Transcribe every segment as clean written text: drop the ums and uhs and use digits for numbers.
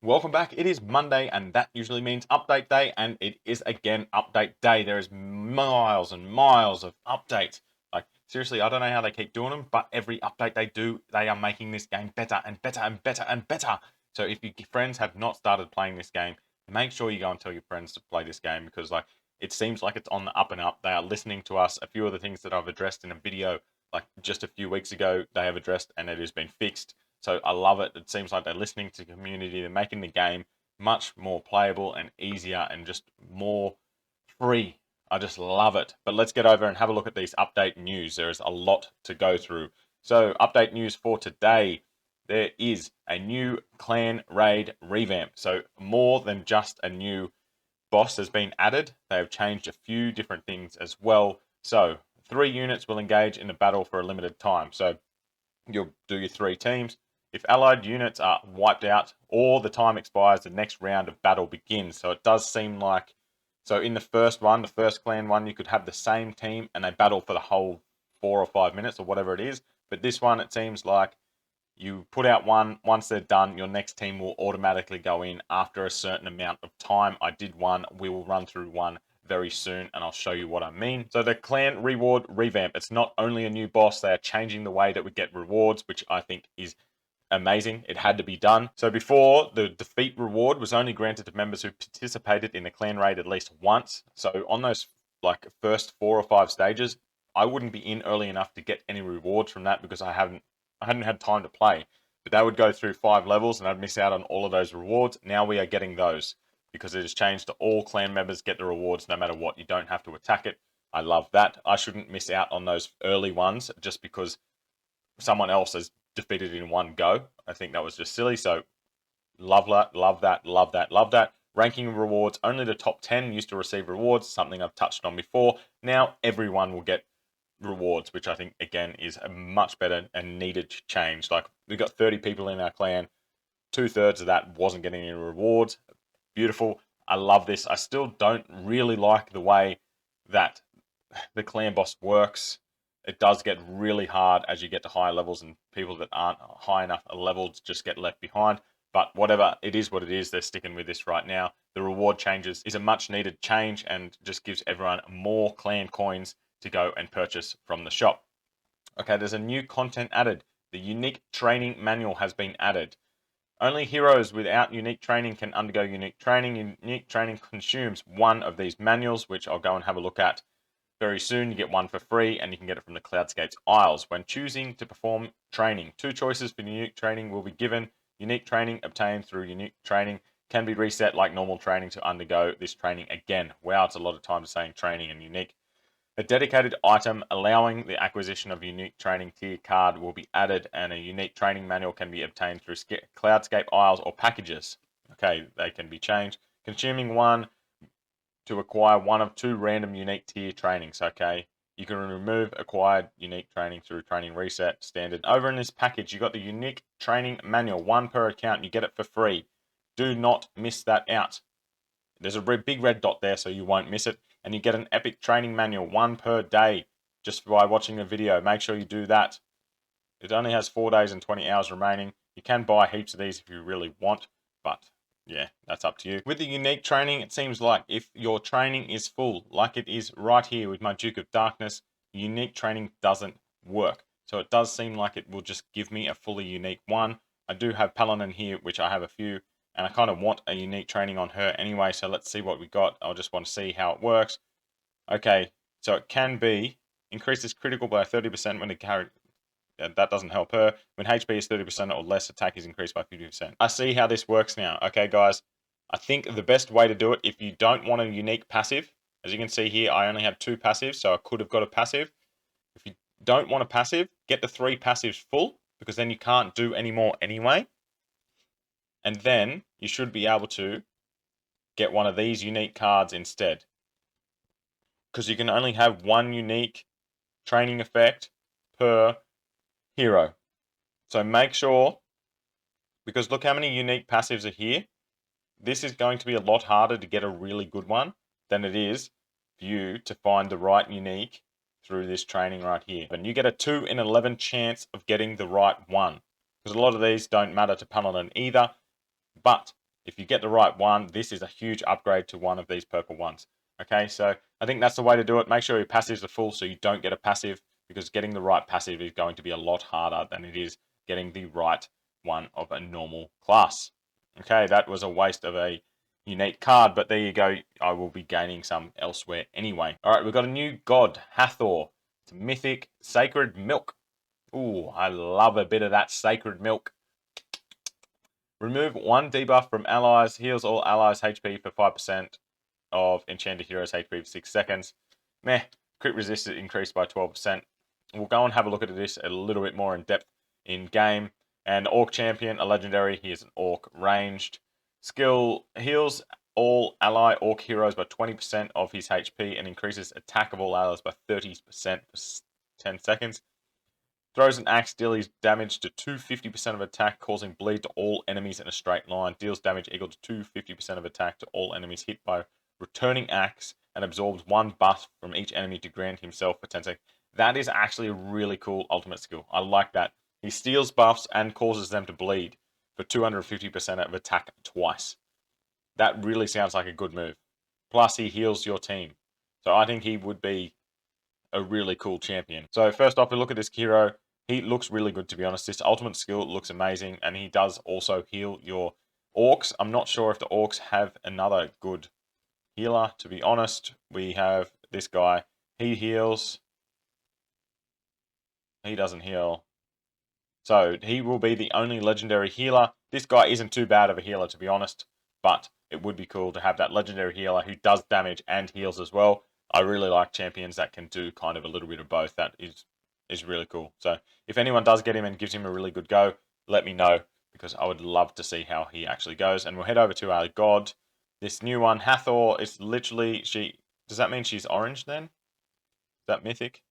Welcome back. It is Monday, and that usually means update day, and it is again update day. There is miles and miles of updates. Like, seriously, I don't know how they keep doing them, but every update they do, they are making this game better and better and better and better. So if your friends have not started playing this game, make sure you go and tell your friends to play this game because, like, it seems like it's on the up and up. They are listening to us. A few of the things that I've addressed in a video, like just a few weeks ago, they have addressed, and it has been fixed. So I love it. It seems like they're listening to the community. They're making the game much more playable and easier and just more free. I just love it. But let's get over and have a look at these update news. There is a lot to go through. So update news for today. There is a new clan raid revamp. So more than just a new boss has been added. They have changed a few different things as well. So 3 units will engage in the battle for a limited time. So you'll do your 3 teams. If allied units are wiped out or the time expires, the next round of battle begins. So it does seem like, so in the first one, the first clan one, you could have the same team and they battle for the whole 4 or 5 minutes or whatever it is. But this one, it seems like you put out one, once they're done, your next team will automatically go in after a certain amount of time. I did one, we will run through one very soon and I'll show you what I mean. So the clan reward revamp, it's not only a new boss, they are changing the way that we get rewards, which I think is amazing. It had to be done. So before, the defeat reward was only granted to members who participated in the clan raid at least once. So on those like first 4 or 5 stages, I wouldn't be in early enough to get any rewards from that because I hadn't had time to play. But they would go through 5 levels and I'd miss out on all of those rewards. Now we are getting those because it has changed to all clan members get the rewards no matter what. You don't have to attack it. I love that. I shouldn't miss out on those early ones just because someone else has defeated in one go. I think that was just silly. So love that, love that, love that, love that. Ranking rewards, only the top 10 used to receive rewards, something I've touched on before. Now everyone will get rewards, which I think, again, is a much better and needed change. Like, we've got 30 people in our clan. 2/3 of that wasn't getting any rewards. Beautiful. I love this. I still don't really like the way that the clan boss works. It does get really hard as you get to higher levels, and people that aren't high enough levels just get left behind. But whatever, it is what it is. They're sticking with this right now. The reward changes is a much needed change and just gives everyone more clan coins to go and purchase from the shop. Okay, there's a new content added. The unique training manual has been added. Only heroes without unique training can undergo unique training. Unique training consumes one of these manuals, which I'll go and have a look at very soon. You get one for free, and you can get it from the Cloudscape's Isles. When choosing to perform training, 2 choices for unique training will be given. Unique training obtained through unique training can be reset like normal training to undergo this training again. Wow, it's a lot of times saying training and unique. A dedicated item allowing the acquisition of unique training tier card will be added, and a unique training manual can be obtained through Cloudscape Isles or packages. Okay, they can be changed. Consuming one to acquire one of 2 random unique tier trainings. Okay, you can remove acquired unique training through training reset standard. Over in this package, you got the unique training manual, 1 per account. You get it for free. Do not miss that out. There's a big red dot there, so you won't miss it. And you get an epic training manual, 1 per day, just by watching the video. Make sure you do that. It only has 4 days and 20 hours remaining. You can buy heaps of these if you really want, but yeah, that's up to you. With the unique training, it seems like if your training is full, like it is right here with my Duke of Darkness, unique training doesn't work. So it does seem like it will just give me a fully unique one. I do have Paladin here, which I have a few, and I kind of want a unique training on her anyway, so let's see what we got. I just want to see how it works. Okay, so it can be increases critical by 30% when the character, that doesn't help her. When HP is 30% or less, attack is increased by 50%. I see how this works now. Okay, guys, I think the best way to do it, if you don't want a unique passive, as you can see here, I only have 2 passives, so I could have got a passive. If you don't want a passive, get the 3 passives full, because then you can't do any more anyway. And then you should be able to get one of these unique cards instead. Because you can only have 1 unique training effect per hero. So make sure, because look how many unique passives are here. This is going to be a lot harder to get a really good one than it is for you to find the right unique through this training right here. And you get a 2 in 11 chance of getting the right one. Because a lot of these don't matter to Paladin either. But If you get the right one, this is a huge upgrade to one of these purple ones. Okay, so I think that's the way to do it. Make sure your passives are full so you don't get a passive, because getting the right passive is going to be a lot harder than it is getting the right one of a normal class. Okay, that was a waste of a unique card, but there you go. I will be gaining some elsewhere anyway. All right, we've got a new god, Hathor. It's Mythic Sacred Milk. Ooh, I love a bit of that sacred milk. Remove one debuff from allies, heals all allies HP for 5% of enchanted heroes HP for 6 seconds. Meh, crit resistance increased by 12%. We'll go and have a look at this a little bit more in depth in game. And Orc Champion, a legendary, he is an Orc ranged. Skill heals all ally Orc heroes by 20% of his HP and increases attack of all allies by 30% for 10 seconds. Throws an axe, deals damage to 250% of attack, causing bleed to all enemies in a straight line. Deals damage equal to 250% of attack to all enemies hit by returning axe, and absorbs one buff from each enemy to grant himself for 10 seconds. That is actually a really cool ultimate skill. I like that. He steals buffs and causes them to bleed for 250% of attack twice. That really sounds like a good move. Plus, he heals your team. So I think he would be a really cool champion. So first off, we look at this hero. He looks really good, to be honest. This ultimate skill looks amazing, and he does also heal your orcs. I'm not sure if the orcs have another good healer, to be honest. We have this guy. He heals. He doesn't heal. So he will be the only legendary healer. This guy isn't too bad of a healer, to be honest, but it would be cool to have that legendary healer who does damage and heals as well. I really like champions that can do kind of a little bit of both. That is really cool. So if anyone does get him and gives him a really good go, let me know, because I would love to see how he actually goes. And we'll head over to our god. This new one, Hathor, is literally, does that mean she's orange then? Is that mythic?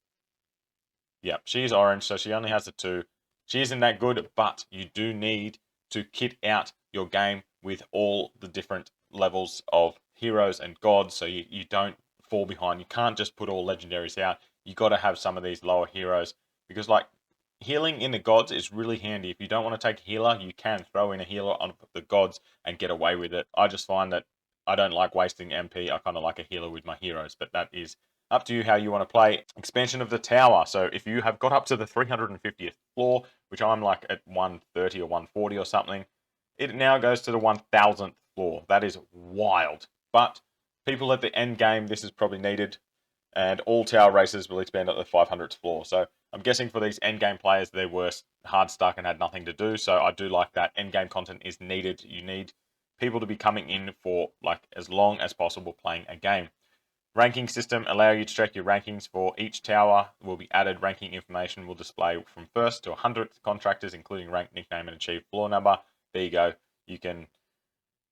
Yeah, she's orange, so she only has the 2. She isn't that good, but you do need to kit out your game with all the different levels of heroes and gods, so you don't fall behind. You can't just put all legendaries out. You got to have some of these lower heroes, because like healing in the gods is really handy. If you don't want to take a healer, you can throw in a healer on the gods and get away with it. I just find that I don't like wasting MP. I kind of like a healer with my heroes, but that is up to you how you want to play. Expansion of the tower. So if you have got up to the 350th floor, which I'm like at 130 or 140 or something, it now goes to the 1000th floor. That is wild. But people at the end game, this is probably needed. And all tower races will expand at the 500th floor. So I'm guessing for these end game players, they were hard stuck and had nothing to do. So I do like that end game content is needed. You need people to be coming in for like as long as possible playing a game. Ranking system allow you to track your rankings for each tower. Will be added. Ranking information will display from 1st to 100th contractors, including rank, nickname, and achieved floor number. There you go. You can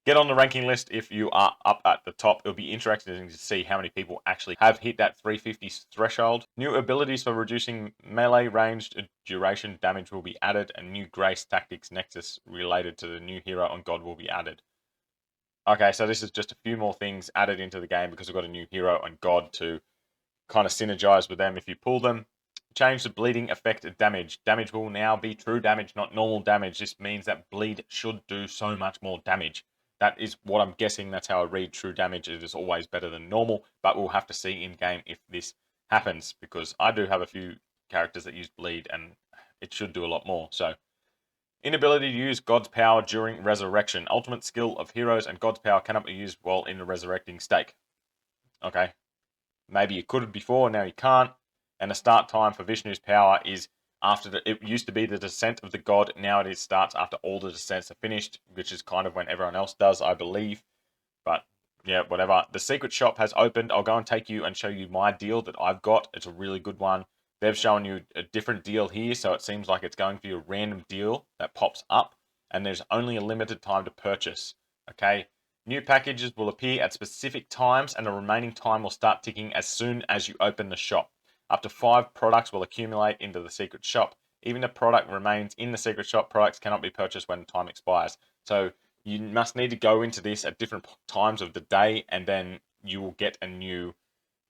get on the ranking list if you are up at the top. It'll be interesting to see how many people actually have hit that 350 threshold. New abilities for reducing melee ranged duration damage will be added, and new grace tactics nexus related to the new hero on god will be added. Okay, so this is just a few more things added into the game because we've got a new hero and god to kind of synergize with them if you pull them. Change the bleeding effect of damage. Damage will now be true damage, not normal damage. This means that bleed should do so much more damage. That is what I'm guessing. That's how I read true damage. It is always better than normal, but we'll have to see in game if this happens, because I do have a few characters that use bleed and it should do a lot more. So inability to use God's power during resurrection. Ultimate skill of heroes and God's power cannot be used while in a resurrecting state. Okay. Maybe you could have before, now you can't. And the start time for Vishnu's power is after it used to be the descent of the god. Now it starts after all the descents are finished, which is kind of when everyone else does, I believe. But yeah, whatever. The secret shop has opened. I'll go and take you and show you my deal that I've got. It's a really good one. They've shown you a different deal here, so it seems like it's going for you a random deal that pops up, and there's only a limited time to purchase. Okay, new packages will appear at specific times, and the remaining time will start ticking as soon as you open the shop. Up to 5 products will accumulate into the secret shop. Even if a product remains in the secret shop, products cannot be purchased when time expires. So you must need to go into this at different times of the day, and then you will get a new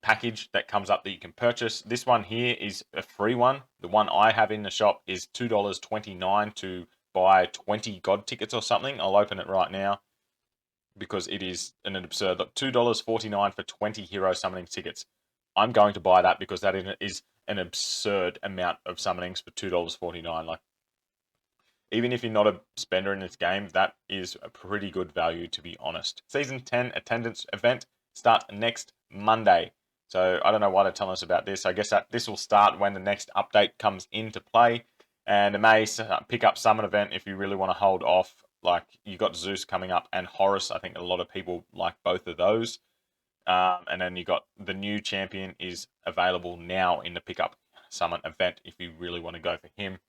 package that comes up that you can purchase. This one here is a free one. The one I have in the shop is $2.29 to buy 20 god tickets or something. I'll open it right now. because it is an absurd. Look, $2.49 for 20 hero summoning tickets. I'm going to buy that because that is an absurd amount of summonings for $2.49. Like, even if you're not a spender in this game, that is a pretty good value, to be honest. Season 10 attendance event starts next Monday. So I don't know why they're telling us about this. I guess that this will start when the next update comes into play. And it may pick up summon event if you really want to hold off. Like, you got Zeus coming up and Horus. I think a lot of people like both of those. And then you got the new champion is available now in the pickup summon event if you really want to go for him.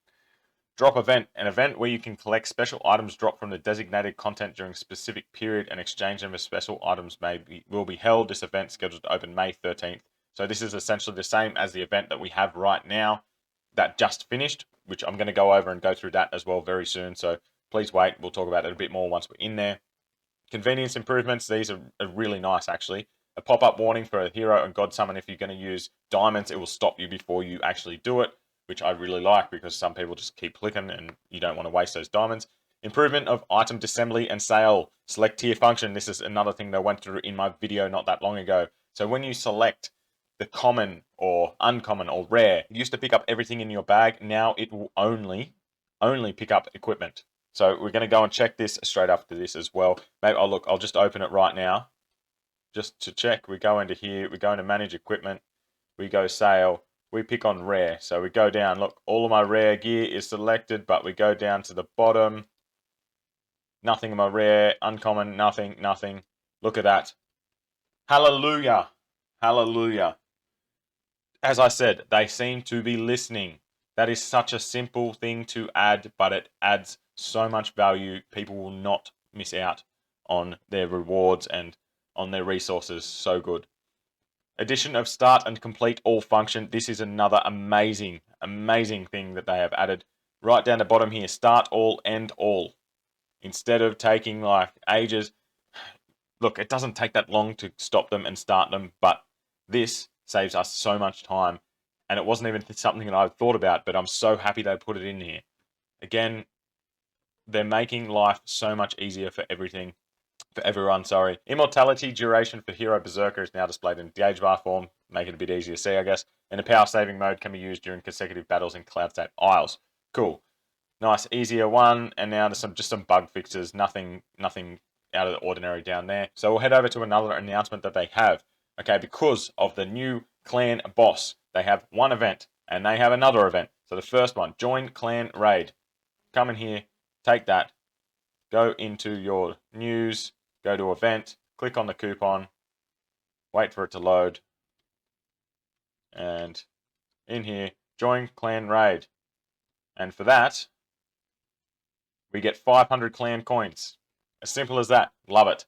Drop event, an event where you can collect special items dropped from the designated content during a specific period and exchange them for special items will be held. This event scheduled to open May 13th. So this is essentially the same as the event that we have right now that just finished, which I'm going to go over and go through that as well very soon. So please wait. We'll talk about it a bit more once we're in there. Convenience improvements. These are really nice, actually. A pop-up warning for a hero and god summon. If you're going to use diamonds, it will stop you before you actually do it, which I really like because some people just keep clicking and you don't want to waste those diamonds. Improvement of item assembly and sale. Select tier function. This is another thing that I went through in my video not that long ago. So when you select the common or uncommon or rare, it used to pick up everything in your bag. Now it will only pick up equipment. So we're going to go and check this straight after this as well. Maybe I'll just open it right now just to check. We go into here, we go into manage equipment, we go sale, we pick on rare. So we go down, look, all of my rare gear is selected, but we go down to the bottom. Nothing of my rare, uncommon, nothing. Look at that. Hallelujah. Hallelujah. As I said, they seem to be listening. That is such a simple thing to add, but it adds so much value. People will not miss out on their rewards and on their resources. So good. Addition of start and complete all function. This is another amazing thing that they have added. Right down the bottom here, start all, end all. Instead of taking like ages, look, it doesn't take that long to stop them and start them, but this saves us so much time. And it wasn't even something that I thought about, but I'm so happy they put it in here. Again, they're making life so much easier for everything. For everyone, sorry. Immortality duration for Hero Berserker is now displayed in gauge bar form, make it a bit easier to see, I guess. And the power saving mode can be used during consecutive battles in Cloud State Isles. Cool. Nice, easier one. And now there's just some bug fixes. Nothing out of the ordinary down there. So we'll head over to another announcement that they have. Okay, because of the new clan boss, they have one event and they have another event. So the first one, join clan raid. Come in here, take that, go into your news, go to event, click on the coupon, wait for it to load, and in here, join clan raid. And for that, we get 500 clan coins. As simple as that. Love it.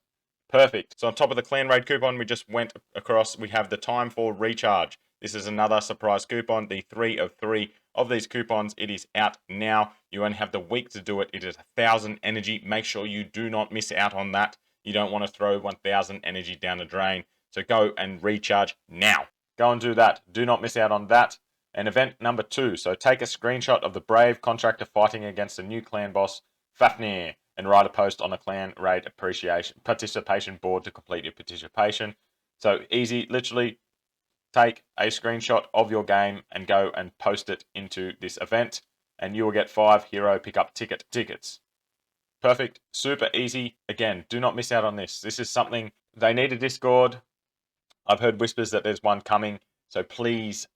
Perfect. So on top of the clan raid coupon, we just went across, we have the time for recharge. This is another surprise coupon, the 3 of 3 of these coupons. It is out now. You only have the week to do it. It is 1,000 energy. Make sure you do not miss out on that. You don't want to throw 1,000 energy down the drain. So go and recharge now. Go and do that. Do not miss out on that. And event number 2. So take a screenshot of the brave contractor fighting against the new clan boss, Fafnir, and write a post on the clan raid participation board to complete your participation. So easy, literally take a screenshot of your game and go and post it into this event, and you will get 5 hero pickup tickets. Perfect, super easy. Again, do not miss out on this. This is something, they need a Discord. I've heard whispers that there's one coming. So please,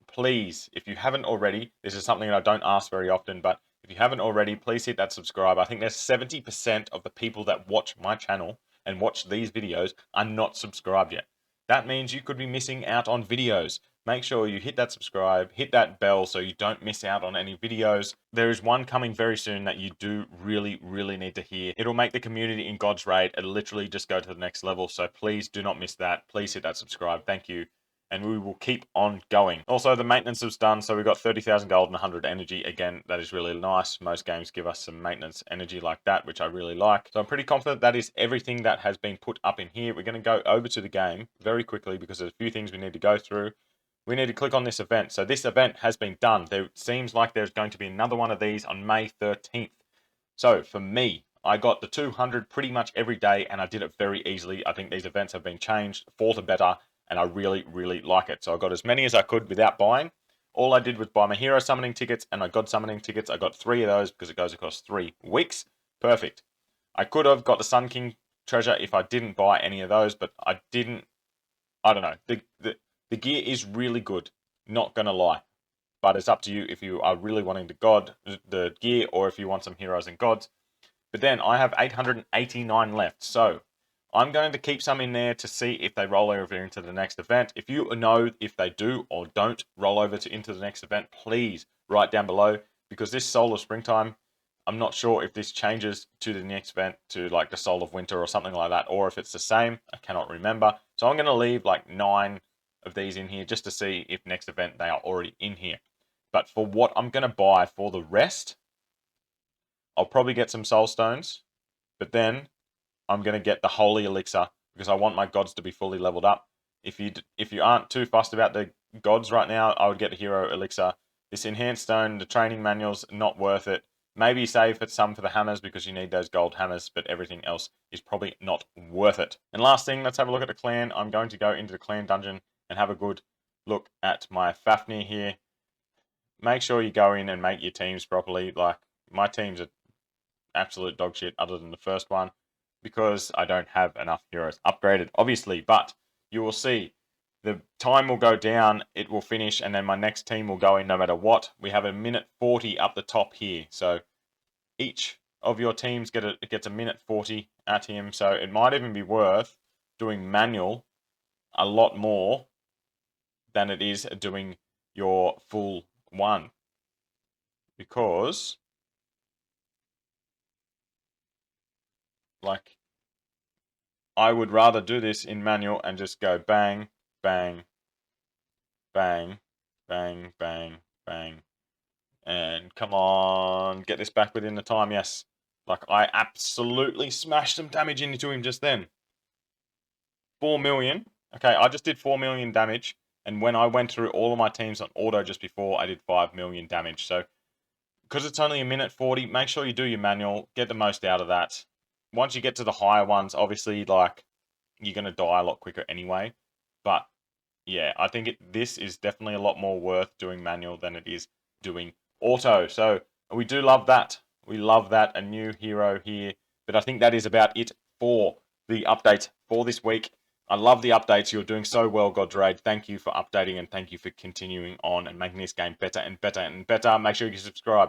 if you haven't already, this is something that I don't ask very often, but if you haven't already, please hit that subscribe. I think there's 70% of the people that watch my channel and watch these videos are not subscribed yet. That means you could be missing out on videos. Make sure you hit that subscribe, hit that bell so you don't miss out on any videos. There is one coming very soon that you do really need to hear. It'll make the community in God's Raid literally just go to the next level. So please do not miss that. Please hit that subscribe. Thank you. And we will keep on going. Also, the maintenance is done, so we've got 30,000 gold and 100 energy. Again, that is really nice. Most games give us some maintenance energy like that, which I really like. So I'm pretty confident that is everything that has been put up in here. We're going to go over to the game very quickly because there's a few things we need to go through. We need to click on this event. So this event has been done. There seems like there's going to be another one of these on May 13th. So for me, I got the 200 pretty much every day, and I did it very easily. I think these events have been changed for the better, and I really, really like it. So I got as many as I could without buying. All I did was buy my hero summoning tickets and my god summoning tickets. I got 3 of those because it goes across 3 weeks. Perfect. I could have got the Sun King treasure if I didn't buy any of those, but I didn't. I don't know. The gear is really good. Not going to lie. But it's up to you if you are really wanting the gear, or if you want some heroes and gods. But then I have 889 left. So I'm going to keep some in there to see if they roll over into the next event. If you know if they do or don't roll over into the next event, please write down below, because this Soul of Springtime, I'm not sure if this changes to the next event to like the Soul of Winter or something like that, or if it's the same. I cannot remember. So I'm going to leave like 9 of these in here just to see if next event they are already in here. But for what I'm going to buy for the rest, I'll probably get some Soul Stones, but then I'm going to get the Holy Elixir because I want my gods to be fully leveled up. If you aren't too fussed about the gods right now, I would get the Hero Elixir. This Enhanced Stone, the training manuals, not worth it. Maybe save some for the hammers because you need those gold hammers, but everything else is probably not worth it. And last thing, let's have a look at the clan. I'm going to go into the clan dungeon and have a good look at my Fafnir here. Make sure you go in and make your teams properly. Like, my teams are absolute dog shit other than the first one, because I don't have enough heroes upgraded, obviously. But you will see the time will go down, it will finish, and then my next team will go in no matter what. We have a minute 40 up the top here, so each of your teams gets a minute 40 at him. So it might even be worth doing manual a lot more than it is doing your full one, because like, I would rather do this in manual and just go bang, bang, bang, bang, bang, bang. And come on, get this back within the time. Yes. Like, I absolutely smashed some damage into him just then. 4 million. Okay, I just did 4 million damage. And when I went through all of my teams on auto just before, I did 5 million damage. So, because it's only a minute 40, make sure you do your manual. Get the most out of that. Once you get to the higher ones, obviously, like, you're going to die a lot quicker anyway. But yeah, I think this is definitely a lot more worth doing manual than it is doing auto. So we do love that. We love that. A new hero here. But I think that is about it for the update for this week. I love the updates. You're doing so well, Godraid. Thank you for updating, and thank you for continuing on and making this game better and better and better. Make sure you subscribe.